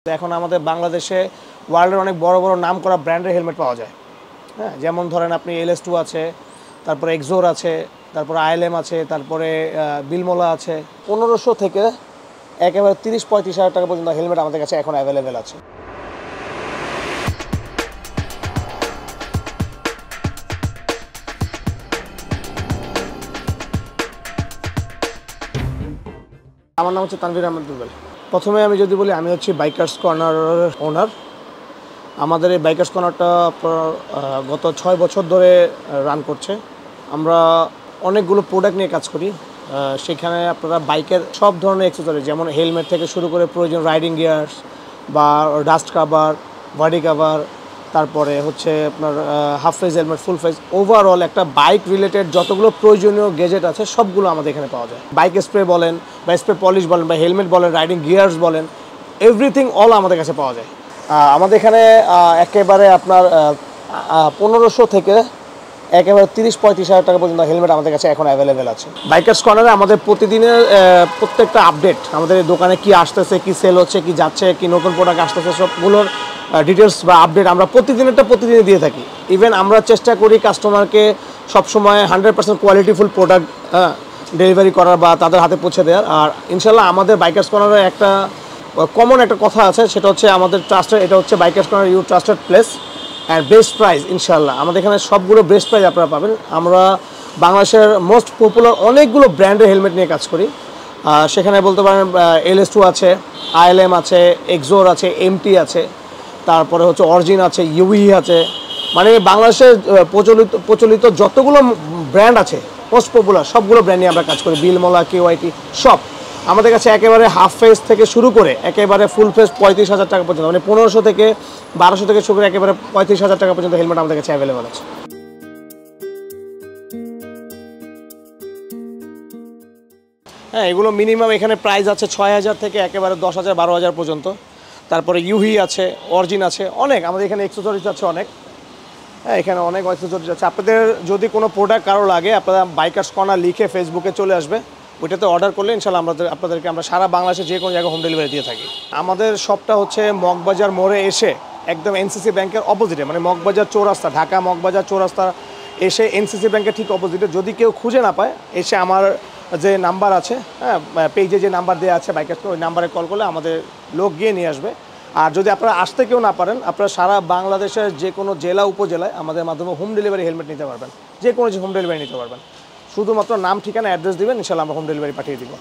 এখন আমাদের বাংলাদেশে ওয়ার্ল্ডের অনেক বড় বড় নাম করা ব্র্যান্ডের হেলমেট পাওয়া যায়। হ্যাঁ, যেমন ধরেন আপনি LS2 আছে, তারপরে এক্সোর আছে, তারপরে ILM আছে, তারপরে বিলমোলা আছে। 1500 থেকে একেবারে 30-35 হাজার টাকা পর্যন্ত হেলমেট আমাদের কাছে এখন অ্যাভেলেবেল আছে। আমার নাম হচ্ছে তানভীর আহমেদ দুবেল। প্রথমে আমি যদি বলি, আমি হচ্ছি বাইকার্স কর্নারের ওনার। আমাদের এই বাইকার্স কর্নারটা গত 6 বছর ধরে রান করছে। আমরা অনেকগুলো প্রোডাক্ট নিয়ে কাজ করি। সেখানে আপনারা বাইকের সব ধরনের অ্যাক্সেসরি, যেমন হেলমেট থেকে শুরু করে প্রয়োজন রাইডিং গিয়ার্স বা ডাস্ট কাভার, বডি কাভার, তারপরে হচ্ছে আপনার হাফ ফেজ হেলমেট, ফুল ফেজ, ওভারঅল একটা বাইক রিলেটেড যতগুলো প্রয়োজনীয় গেজেট আছে সবগুলো আমাদের এখানে পাওয়া যায়। বাইক স্প্রে বলেন বা স্প্রে পলিশ বলেন বা হেলমেট বলেন, রাইডিং গিয়ার্স বলেন, এভরিথিং অল আমাদের কাছে পাওয়া যায়। আমাদের এখানে একেবারে আপনার 1500 থেকে একেবারে 30-35 হাজার টাকা পর্যন্ত হেলমেট আমাদের কাছে এখন অ্যাভেলেবেল আছে। বাইকার্স কর্নারে আমাদের প্রতিদিনের প্রত্যেকটা আপডেট, আমাদের দোকানে কি আসতেছে, কি সেল হচ্ছে, কি যাচ্ছে, কি নতুন প্রোডাক্ট আসতেছে, সবগুলোর ডিটেলস বা আপডেট আমরা প্রতিদিনে দিয়ে থাকি। ইভেন আমরা চেষ্টা করি কাস্টমারকে সবসময় 100% কোয়ালিটিফুল প্রোডাক্ট ডেলিভারি করার বা তাদের হাতে পৌঁছে দেওয়ার। আর ইনশাল্লাহ আমাদের বাইকার্স কর্নারে একটা কমন একটা কথা আছে, সেটা হচ্ছে আমাদের ট্রাস্টেড, এটা হচ্ছে bikers corner you trusted place and best price. ইনশাল্লাহ আমাদের এখানে সবগুলো বেস্ট প্রাইস আপনারা পাবেন। আমরা বাংলাদেশের মোস্ট পপুলার অনেকগুলো ব্র্যান্ডের হেলমেট নিয়ে কাজ করি। সেখানে বলতে পারেন LS2 আছে, ILM আছে, এক্সোর আছে, MT আছে, তারপরে হচ্ছে অরিজিন আছে, ইউই আছে। মানে বাংলাদেশের প্রচলিত যতগুলো ব্র্যান্ড আছে মোস্ট পপুলার সবগুলো ব্র্যান্ড নিয়ে আমরা কাজ করি। বিলমোলা, KYT সব আমাদের কাছে একেবারে হাফ ফেজ থেকে শুরু করে একেবারে ফুল ফেজ 35 হাজার টাকা পর্যন্ত, মানে 1500 থেকে 1200 থেকে শুরু করে একেবারে 35 হাজার টাকা পর্যন্ত হেলমেট আমাদের কাছে অ্যাভেলেবেল আছে। হ্যাঁ, এগুলো মিনিমাম এখানে প্রাইস আছে 6000 থেকে একেবারে 10,000 12,000 পর্যন্ত। তারপরে ইউহি আছে, অরিজিন আছে, অনেক আমাদের এখানে অ্যাক্সেসরিজ আছে অনেক। হ্যাঁ, এখানে অনেক অ্যাক্সেসরিজ আছে। আপনাদের যদি কোনো প্রোডাক্ট কারো লাগে, আপনারা বাইকার্স কর্নার লিখে ফেসবুকে চলে আসবে, ওইটাতে অর্ডার করলে ইনশাল্লাহ আপনাদেরকে আমরা সারা বাংলাদেশে যে কোনো জায়গায় হোম ডেলিভারি দিয়ে থাকি। আমাদের শপটা হচ্ছে মগবাজার মোড়ে এসে একদম NCC ব্যাংকের অপোজিটে, মানে মগবাজার চৌরাস্তা, ঢাকা মগবাজার চৌরাস্তা এসে NCC ব্যাংকের ঠিক অপোজিটে। যদি কেউ খুঁজে না পায়, এসে আমার যে নাম্বার আছে, হ্যাঁ পেজে যে নাম্বার দেওয়া আছে বাইকার্স, ওই নাম্বারে কল করলে আমাদের লোক গিয়ে নিয়ে আসবে। আর যদি আপনারা আসতে কেউ না পারেন, আপনারা সারা বাংলাদেশের যে কোনো জেলা উপজেলায় আমাদের মাধ্যমে হোম ডেলিভারি হেলমেট নিতে পারবেন। যে কোনো হোম ডেলিভারি নিতে পারবেন। শুধুমাত্র নাম, ঠিকানা, অ্যাড্রেস দিবেন, ইনশাল্লাহ আমরা হোম ডেলিভারি পাঠিয়ে দিব।